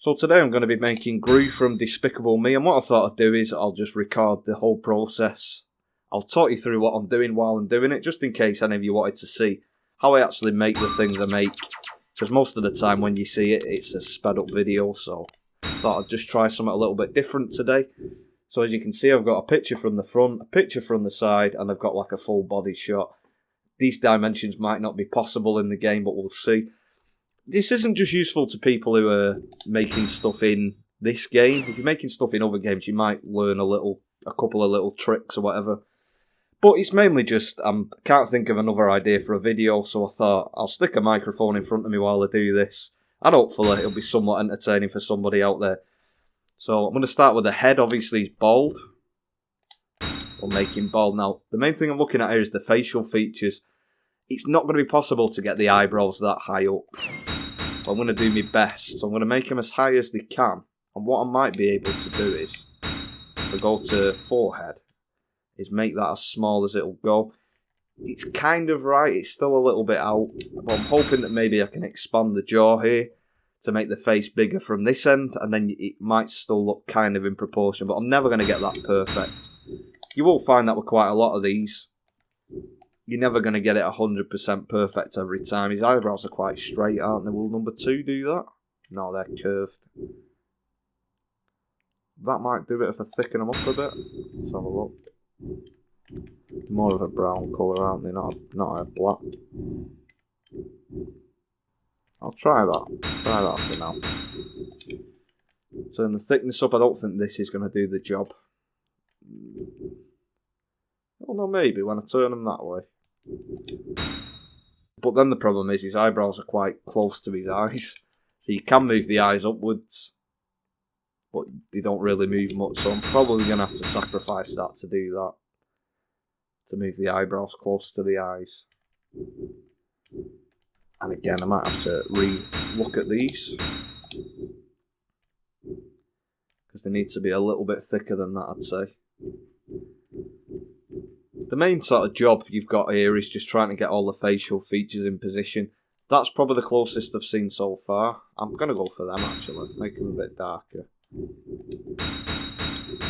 So today I'm going to be making Gru from Despicable Me, and what I thought I'd do is I'll just record the whole process. I'll talk you through what I'm doing while I'm doing it, just in case any of you wanted to see how I actually make the things I make. Because most of the time when you see it, it's a sped up video, so I thought I'd just try something a little bit different today. So as you can see, I've got a picture from the front, a picture from the side, and I've got like a full body shot. These dimensions might not be possible in the game, but we'll see. This isn't just useful to people who are making stuff in this game. If you're making stuff in other games, you might learn a couple of little tricks or whatever. But it's mainly just, I can't think of another idea for a video, so I thought I'll stick a microphone in front of me while I do this. And hopefully it'll be somewhat entertaining for somebody out there. So I'm going to start with the head. Obviously he's bald. We'll make him bald. Now, the main thing I'm looking at here is the facial features. It's not going to be possible to get the eyebrows that high up. But I'm going to do my best. So I'm going to make them as high as they can. And what I might be able to do is, if I go to forehead, is make that as small as it'll go. It's kind of right. It's still a little bit out. But I'm hoping that maybe I can expand the jaw here to make the face bigger from this end. And then it might still look kind of in proportion. But I'm never going to get that perfect. You will find that with quite a lot of these. You're never going to get it 100% perfect every time. His eyebrows are quite straight, aren't they? Will number 2 do that? No, they're curved. That might do it if I thicken them up a bit. Let's have a look. More of a brown colour, aren't they? Not a black. I'll try that. Try that for now. Turn the thickness up. I don't think this is going to do the job. Oh no, maybe when I turn them that way. But then the problem is his eyebrows are quite close to his eyes. So you can move the eyes upwards, but they don't really move much. So I'm probably going to have to sacrifice that to do that. To move the eyebrows close to the eyes. And again, I might have to re-look at these. Because they need to be a little bit thicker than that, I'd say. The main sort of job you've got here is just trying to get all the facial features in position. That's probably the closest I've seen so far. I'm going to go for them actually, make them a bit darker.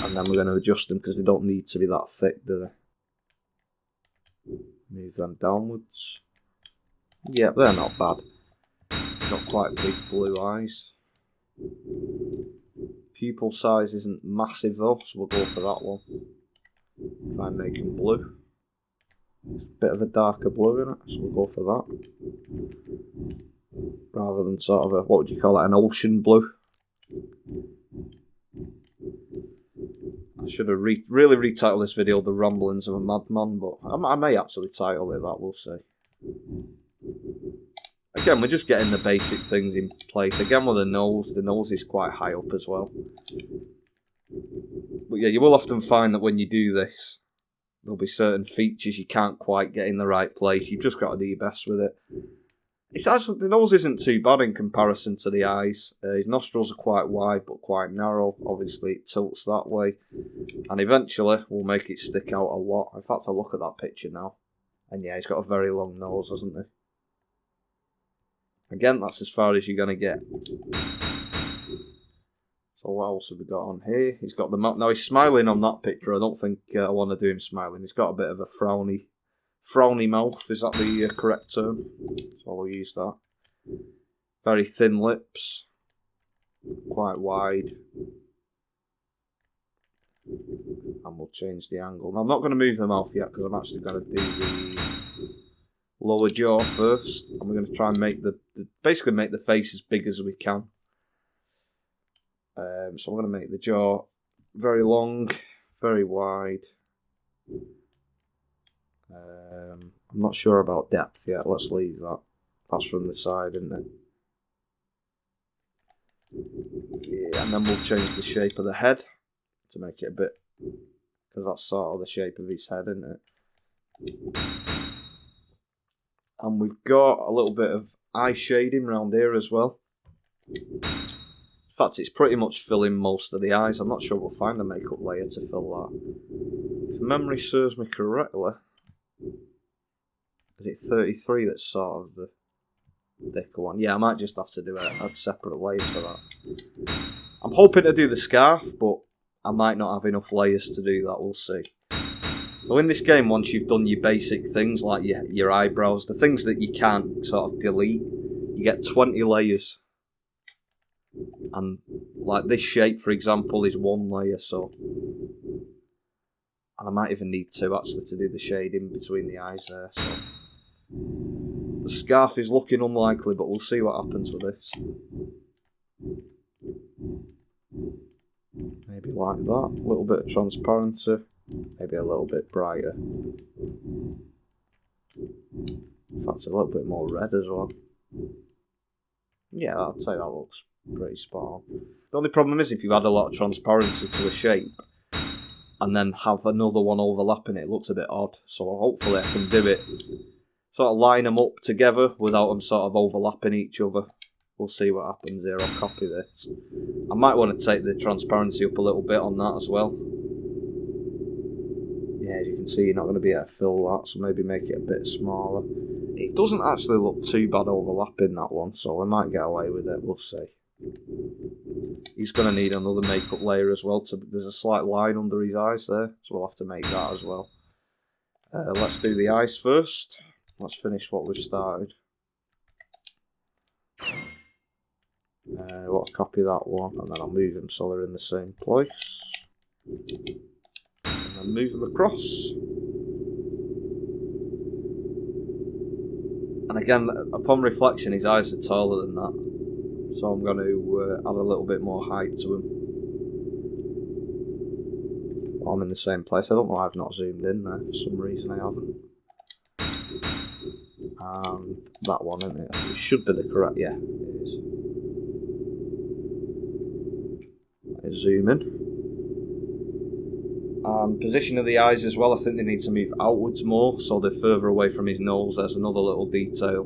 And then we're going to adjust them because they don't need to be that thick, do they? Move them downwards. Yeah, they're not bad. Got quite big blue eyes. Pupil size isn't massive though, so we'll go for that one. Try and make him blue. It's a bit of a darker blue in it, so we'll go for that. Rather than sort of a, what would you call it, an ocean blue. I should have really retitled this video The Ramblings of a Madman, but I may actually title it that, we'll see. Again, we're just getting the basic things in place. Again with the nose is quite high up as well. But yeah, you will often find that when you do this, there'll be certain features you can't quite get in the right place. You've just got to do your best with it. It's actually, the nose isn't too bad in comparison to the eyes. His nostrils are quite wide but quite narrow. Obviously it tilts that way. And eventually we'll make it stick out a lot. In fact, I'll look at that picture now. And yeah, he's got a very long nose, hasn't he? Again, that's as far as you're going to get. So what else have we got on here? He's got the mouth. Now he's smiling on that picture. I don't think I want to do him smiling. He's got a bit of a frowny mouth. Is that the correct term? So we'll use that. Very thin lips. Quite wide. And we'll change the angle. Now I'm not going to move the mouth yet because I'm actually going to do the lower jaw first. And we're going to try and make basically make the face as big as we can. So I'm going to make the jaw very long, very wide. I'm not sure about depth yet. Let's leave that. That's from the side, isn't it? Yeah, and then we'll change the shape of the head to make it a bit, because that's sort of the shape of his head, isn't it? And we've got a little bit of eye shading around here as well. In fact, it's pretty much filling most of the eyes. I'm not sure we'll find a makeup layer to fill that. If memory serves me correctly, is it 33 that's sort of the thicker one? Yeah, I might just have to do a separate layer for that. I'm hoping to do the scarf, but I might not have enough layers to do that, we'll see. So in this game, once you've done your basic things, like your eyebrows, the things that you can't sort of delete, you get 20 layers. And like this shape, for example, is 1 layer, so... And I might even need 2, actually, to do the shading between the eyes there, so... The scarf is looking unlikely, but we'll see what happens with this. Maybe like that, a little bit of transparency, maybe a little bit brighter. In fact, a little bit more red as well. Yeah, I'd say that looks pretty spot on. The only problem is if you add a lot of transparency to a shape and then have another one overlapping it looks a bit odd. So hopefully I can do it, sort of line them up together without them sort of overlapping each other. We'll see what happens here. I'll copy this. I might want to take the transparency up a little bit on that as well. Yeah, as you can see, you're not going to be able to fill that, so maybe make it a bit smaller. It doesn't actually look too bad overlapping that one, so I might get away with it. We'll see. He's going to need another makeup layer as well. There's a slight line under his eyes there, so we'll have to make that as well. Let's do the eyes first. Let's finish what we've started. Let's copy that one, and then I'll move them so they're in the same place. And then move them across. And again, upon reflection, his eyes are taller than that. So I'm going to add a little bit more height to him. But I'm in the same place. I don't know why I've not zoomed in there. For some reason I haven't. And that one, isn't it? It should be the correct... Yeah, it is. Let's zoom in. And position of the eyes as well. I think they need to move outwards more, so they're further away from his nose. There's another little detail.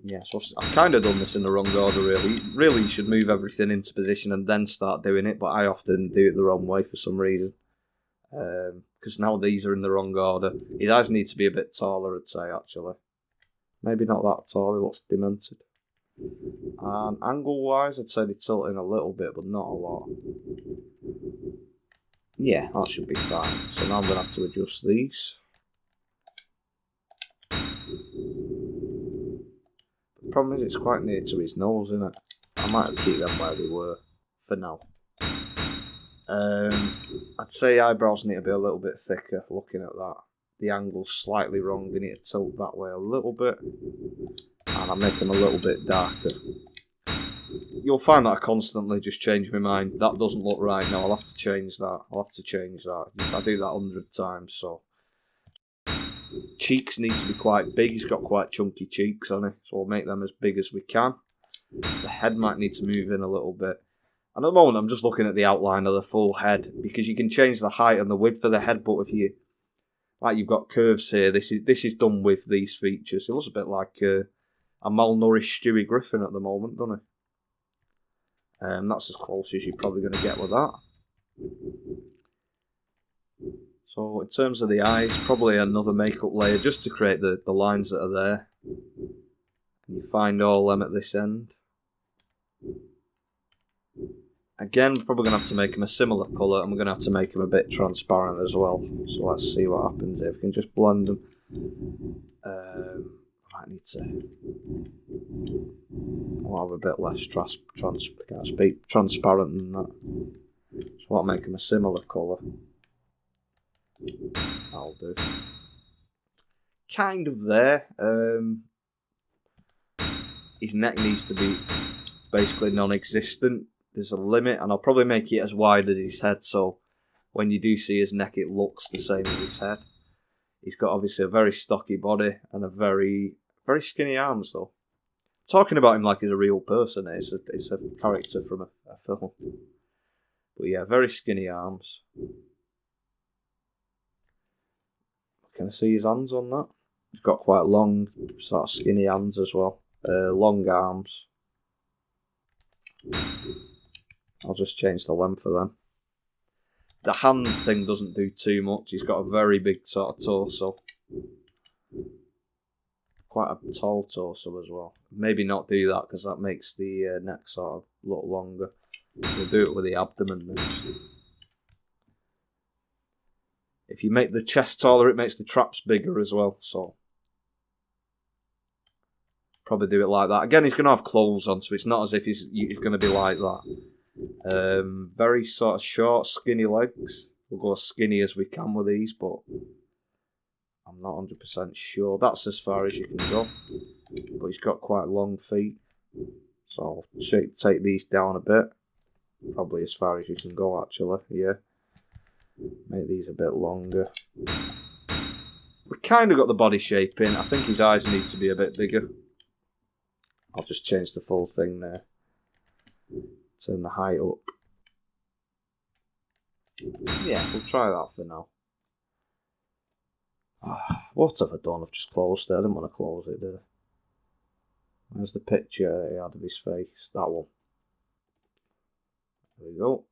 Yeah, so I've kind of done this in the wrong order, really. Really, you should move everything into position and then start doing it, but I often do it the wrong way for some reason. Because now these are in the wrong order. His eyes need to be a bit taller, I'd say, actually. Maybe not that tall, he looks demented. And angle-wise, I'd say they tilt in a little bit, but not a lot. Yeah, that should be fine. So now I'm going to have to adjust these. The problem is it's quite near to his nose, isn't it? I might keep them where they were for now. I'd say eyebrows need to be a little bit thicker, looking at that. The angle's slightly wrong, they need to tilt that way a little bit. And I'll make them a little bit darker. You'll find that I constantly just change my mind. That doesn't look right now, I'll have to change that. I do that 100 times, so. Cheeks need to be quite big, he's got quite chunky cheeks on it, so we'll make them as big as we can. The head might need to move in a little bit. And at the moment I'm just looking at the outline of the full head, because you can change the height and the width of the head, but if you, like you've got curves here, this is done with these features. It looks a bit like a malnourished Stewie Griffin at the moment, doesn't it? That's as close as you're probably going to get with that. So in terms of the eyes, probably another makeup layer just to create the lines that are there. And you find all them at this end. Again, we're probably going to have to make them a similar colour, and we're going to have to make them a bit transparent as well. So let's see what happens here. If we can just blend them. I might need to... I'll have a bit less transparent than that. So I'll make them a similar colour. I'll do. Kind of there. His neck needs to be basically non-existent. There's a limit, and I'll probably make it as wide as his head, so when you do see his neck, it looks the same as his head. He's got obviously a very stocky body and a very, very skinny arms, though. Talking about him like he's a real person, it's a character from a film. But yeah, very skinny arms. Can I see his hands on that? He's got quite long, sort of skinny hands as well. Long arms. I'll just change the length of them. The hand thing doesn't do too much. He's got a very big sort of torso. quite a tall torso as well. Maybe not do that because that makes the neck sort of look longer. We'll do it with the abdomen then. If you make the chest taller, it makes the traps bigger as well. So probably do it like that. Again, he's going to have clothes on, so it's not as if he's going to be like that. Very sort of short, skinny legs. We'll go as skinny as we can with these, but I'm not 100% sure. That's as far as you can go. But he's got quite long feet. So I'll take these down a bit. Probably as far as you can go, actually. Yeah. Make these a bit longer. We kind of got the body shape in. I think his eyes need to be a bit bigger. I'll just change the full thing there. Turn the height up. Yeah, we'll try that for now. What have I done? I've just closed it. I didn't want to close it, did I? Where's the picture he had of his face? That one. There we go.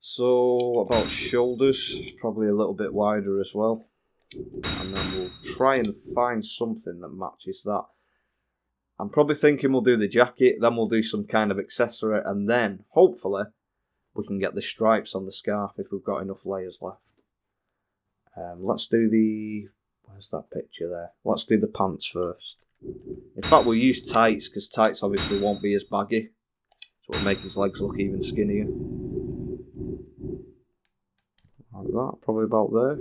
So, what about shoulders? Probably a little bit wider as well. And then we'll try and find something that matches that. I'm probably thinking we'll do the jacket, then we'll do some kind of accessory, and then, hopefully, we can get the stripes on the scarf if we've got enough layers left. Let's do the... Where's that picture there? Let's do the pants first. In fact, we'll use tights, because tights obviously won't be as baggy. So it'll make his legs look even skinnier. Like that, probably about there.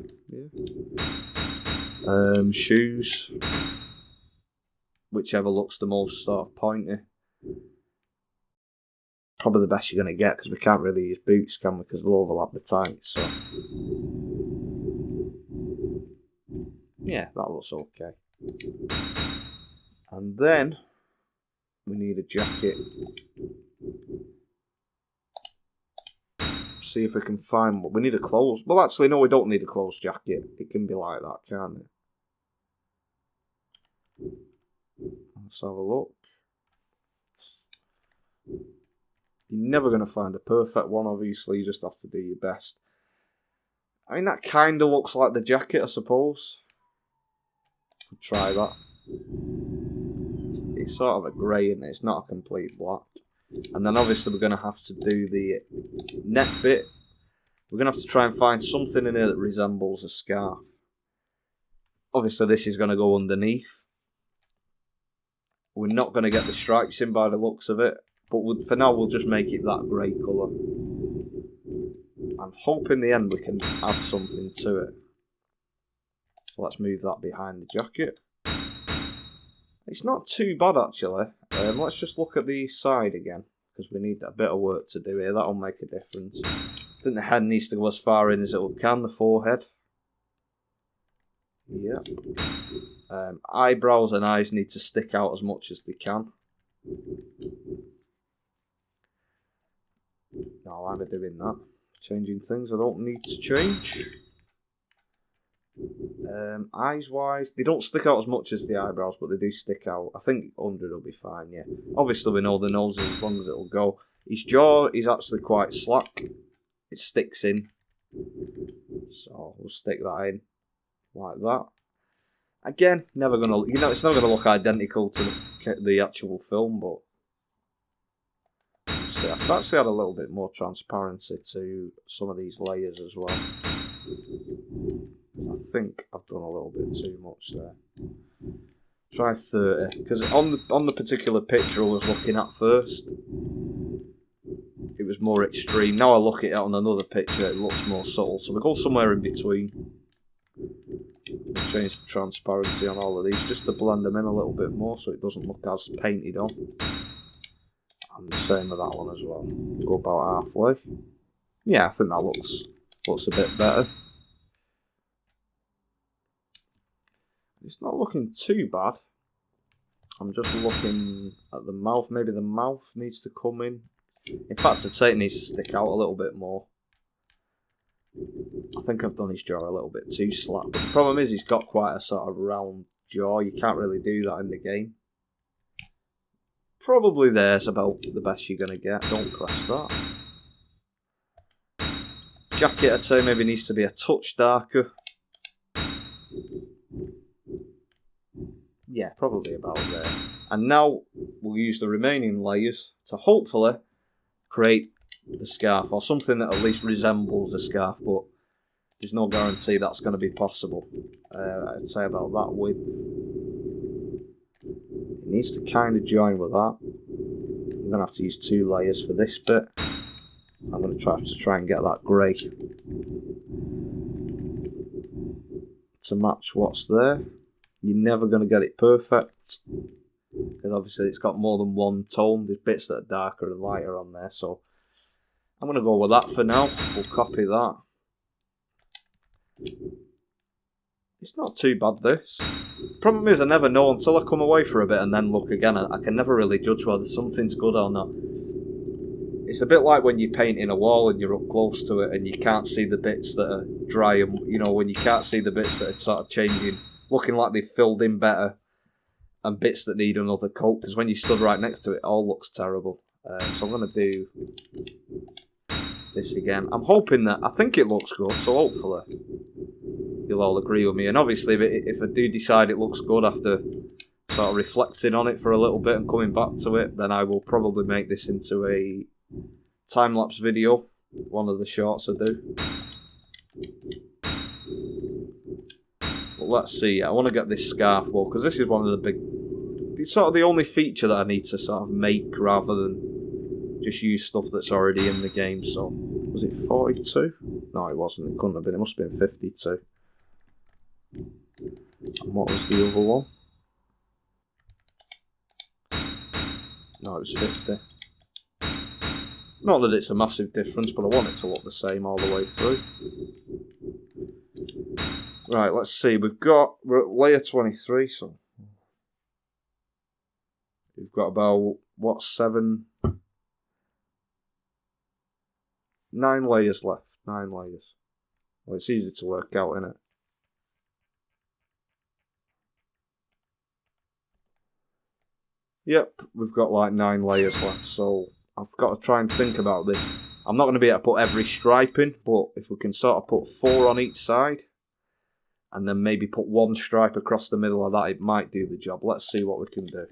Yeah. Shoes. Whichever looks the most sort of pointy. Probably the best you're going to get, because we can't really use boots, can we? Because they'll overlap the tights, so... Yeah, that looks okay. And then we need a jacket. See if we can find what we need. A clothes. Well, actually, no, we don't need a closed jacket. It can be like that, can't it? Let's have a look. You're never going to find a perfect one, obviously. You just have to do your best. I mean, that kind of looks like the jacket, I suppose. Try that. It's sort of a grey, isn't it? It's not a complete black. And then obviously we're going to have to do the neck bit. We're going to have to try and find something in here that resembles a scarf. Obviously this is going to go underneath. We're not going to get the stripes in by the looks of it. But for now we'll just make it that grey colour. And hope in the end we can add something to it. So let's move that behind the jacket. It's not too bad actually. Let's just look at the side again, because we need a bit of work to do here. That'll make a difference. I think the head needs to go as far in as it can, the forehead. Yeah. Eyebrows and eyes need to stick out as much as they can. No, I'm doing that. Changing things I don't need to change. Eyes wise, they don't stick out as much as the eyebrows, but they do stick out. I think 100 will be fine, yeah. Obviously we know the nose is as long as it'll go. His jaw is actually quite slack. It sticks in. So we'll stick that in like that. Again, never gonna, it's not gonna look identical to the actual film, but I've actually had a little bit more transparency to some of these layers as well. I think I've done a little bit too much there. Try 30, because on the particular picture I was looking at first, it was more extreme. Now I look at it on another picture, it looks more subtle. So we go somewhere in between. We'll change the transparency on all of these just to blend them in a little bit more, so it doesn't look as painted on. And the same with that one as well. Go about halfway. Yeah, I think that looks a bit better. It's not looking too bad. I'm just looking at the mouth. Maybe the mouth needs to come in. In fact, I'd say it needs to stick out a little bit more. I think I've done his jaw a little bit too slack. But the problem is he's got quite a sort of round jaw. You can't really do that in the game. Probably there's about the best you're going to get. Don't press that. Jacket, I'd say maybe needs to be a touch darker. Yeah, probably about there. And now we'll use the remaining layers to hopefully create the scarf, or something that at least resembles a scarf, but there's no guarantee that's going to be possible. I'd say about that width. It needs to kind of join with that. I'm going to have to use 2 layers for this bit. I'm going to try and get that grey to match what's there. You're never going to get it perfect, because obviously it's got more than one tone. There's bits that are darker and lighter on there, so I'm going to go with that for now. We'll copy that. It's not too bad, this. Problem is, I never know until I come away for a bit and then look again. I can never really judge whether something's good or not. It's a bit like when you're painting a wall and you're up close to it and you can't see the bits that are dry, and when you can't see the bits that are sort of changing, looking like they've filled in better, and bits that need another coat, because when you stood right next to it, it all looks terrible. So I'm going to do this again. I'm hoping that, I think it looks good, so hopefully you'll all agree with me. And obviously if I do decide it looks good after sort of reflecting on it for a little bit and coming back to it, then I will probably make this into a time-lapse video, one of the shorts I do. But let's see, I want to get this scarf though, because this is one of the big, it's sort of the only feature that I need to sort of make rather than just use stuff that's already in the game. So, was it 42? No, it wasn't, it couldn't have been, it must have been 52. And what was the other one? No, it was 50. Not that it's a massive difference, but I want it to look the same all the way through. Right, let's see. We're at layer 23, so we've got about, 9 layers left. 9 layers. Well, it's easy to work out, isn't it? Yep, we've got like 9 layers left, so I've got to try and think about this. I'm not going to be able to put every stripe in, but if we can sort of put 4 on each side, and then maybe put 1 stripe across the middle of that, it might do the job. Let's see what we can do.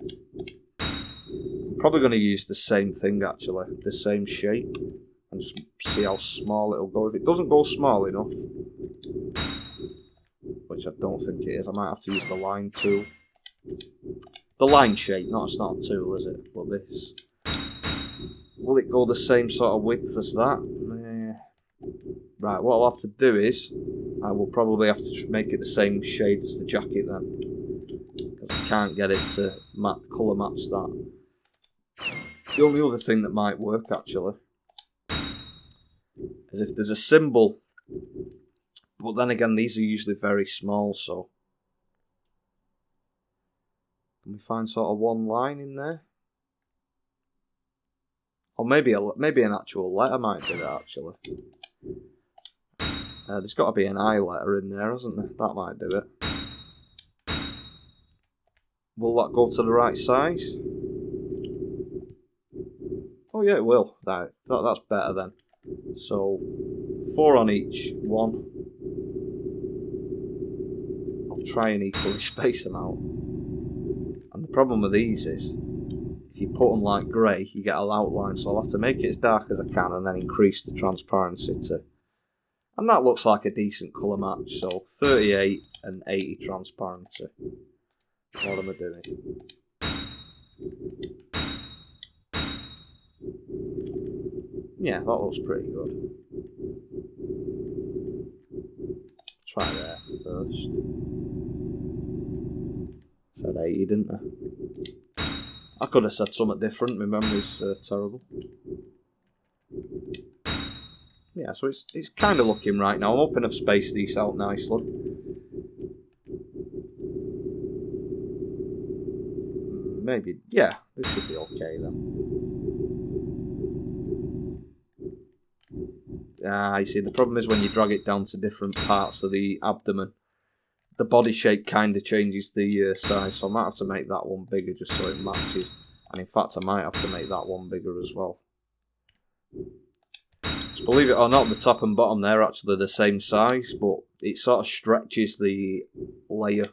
I'm probably going to use the same thing, actually, the same shape, and just see how small it'll go. If it doesn't go small enough, which I don't think it is, I might have to use the line tool. The line shape, it's not a tool, is it? But this. Will it go the same sort of width as that? Right, what I'll have to do is, I will probably have to make it the same shade as the jacket then, because I can't get it to colour match that. The only other thing that might work, actually, is if there's a symbol, but then again, these are usually very small, so can we find sort of 1 line in there? Or maybe an actual letter might do that, actually. There's got to be an I letter in there, hasn't there? That might do it. Will that go to the right size? Oh yeah, it will. That's better then. So, 4 on each one. I'll try and equally space them out. And the problem with these is, if you put them like grey, you get a outline, so I'll have to make it as dark as I can and then increase the transparency to... And that looks like a decent colour match, so 38 and 80 transparency. What am I doing? Yeah, that looks pretty good. Try there first. Said 80, didn't I? I could have said something different, my memory's terrible. Yeah, so it's kind of looking right now. I'm hoping I've spaced these out nicely. Maybe, yeah, this should be okay then. You see, the problem is when you drag it down to different parts of the abdomen, the body shape kind of changes the size, so I might have to make that one bigger just so it matches. And in fact, I might have to make that one bigger as well. So believe it or not, the top and bottom there are actually the same size, but it sort of stretches the layer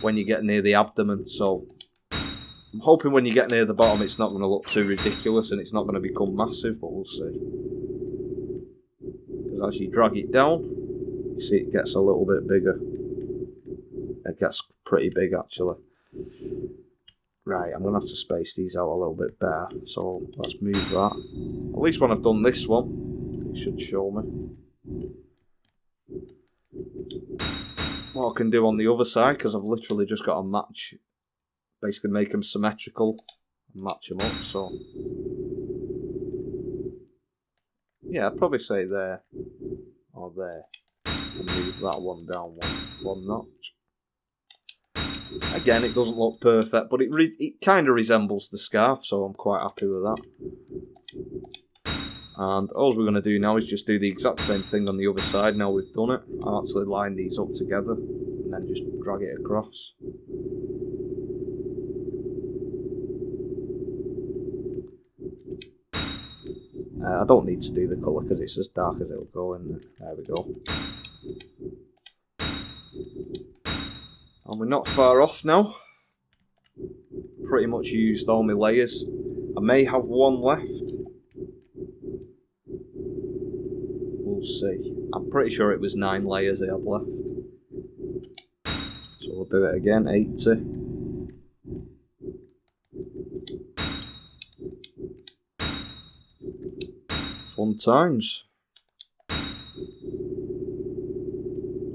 when you get near the abdomen. So I'm hoping when you get near the bottom it's not going to look too ridiculous and it's not going to become massive, but we'll see. Because as you drag it down, you see it gets a little bit bigger. It gets pretty big actually. Right, I'm going to have to space these out a little bit better. So let's move that. At least when I've done this one, it should show me what I can do on the other side, because I've literally just got to match, basically make them symmetrical and match them up. So yeah, I'd probably say there or there, and move that one down one notch. Again, it doesn't look perfect, but it kind of resembles the scarf, so I'm quite happy with that. And all we're going to do now is just do the exact same thing on the other side. Now we've done it, I'll actually line these up together and then just drag it across. I don't need to do the colour because it's as dark as it'll go in there. There we go. And we're not far off now. Pretty much used all my layers. I may have one left. We'll see. I'm pretty sure it was 9 layers I had left. So we'll do it again, 80. Fun times.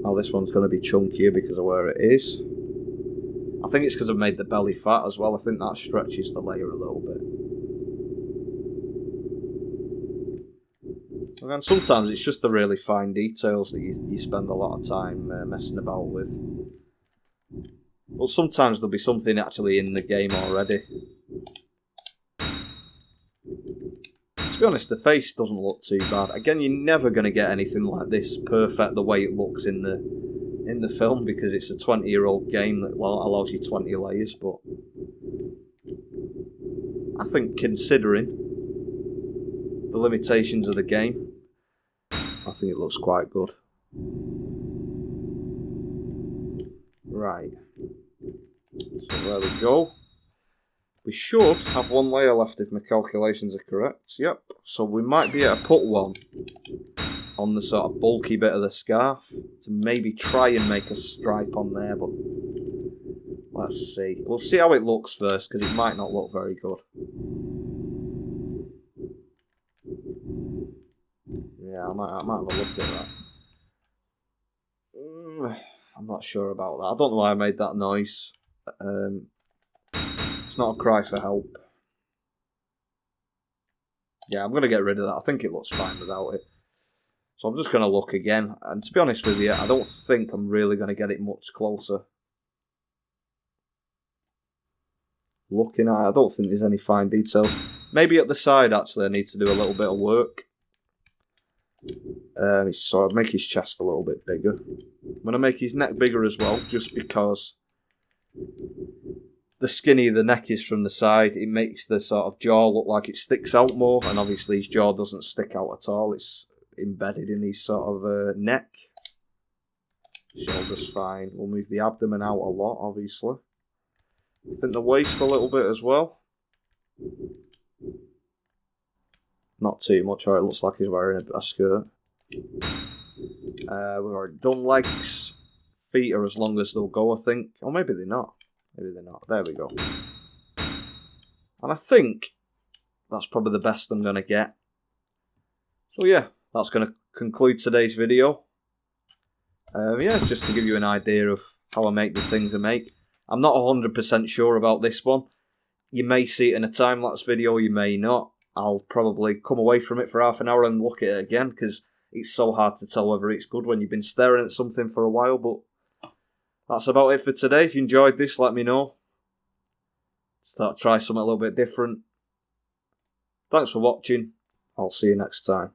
Oh, this one's going to be chunkier because of where it is. I think it's because I've made the belly fat as well. I think that stretches the layer a little bit. And then sometimes it's just the really fine details that you spend a lot of time messing about with. Well, sometimes there'll be something actually in the game already. To be honest, the face doesn't look too bad. Again, you're never going to get anything like this perfect the way it looks in the film, because it's a 20-year-old game that allows you 20 layers, but I think considering the limitations of the game, I think it looks quite good. Right. So there we go. We should have 1 layer left if my calculations are correct. Yep. So we might be able to put one on the sort of bulky bit of the scarf to maybe try and make a stripe on there, but let's see. We'll see how it looks first, because it might not look very good. Yeah, I might have a look at that. I'm not sure about that. I don't know why I made that noise. It's not a cry for help. Yeah, I'm going to get rid of that. I think it looks fine without it. So I'm just going to look again. And to be honest with you, I don't think I'm really going to get it much closer. Looking at it, I don't think there's any fine details. Maybe at the side, actually, I need to do a little bit of work. So I'd make his chest a little bit bigger. I'm going to make his neck bigger as well, just because the skinnier the neck is from the side, it makes the sort of jaw look like it sticks out more, and obviously his jaw doesn't stick out at all. It's embedded in his sort of neck. Shoulders fine. We'll move the abdomen out a lot, obviously. I think the waist a little bit as well. Not too much, or it looks like he's wearing a skirt. We've already done legs. Feet are as long as they'll go, I think. Or maybe they're not. Maybe they're not. There we go. And I think that's probably the best I'm going to get. So yeah, that's going to conclude today's video. Yeah, just to give you an idea of how I make the things I make. I'm not 100% sure about this one. You may see it in a time-lapse video, you may not. I'll probably come away from it for half an hour and look at it again, because it's so hard to tell whether it's good when you've been staring at something for a while. But that's about it for today. If you enjoyed this, let me know. Thought I'd try something a little bit different. Thanks for watching. I'll see you next time.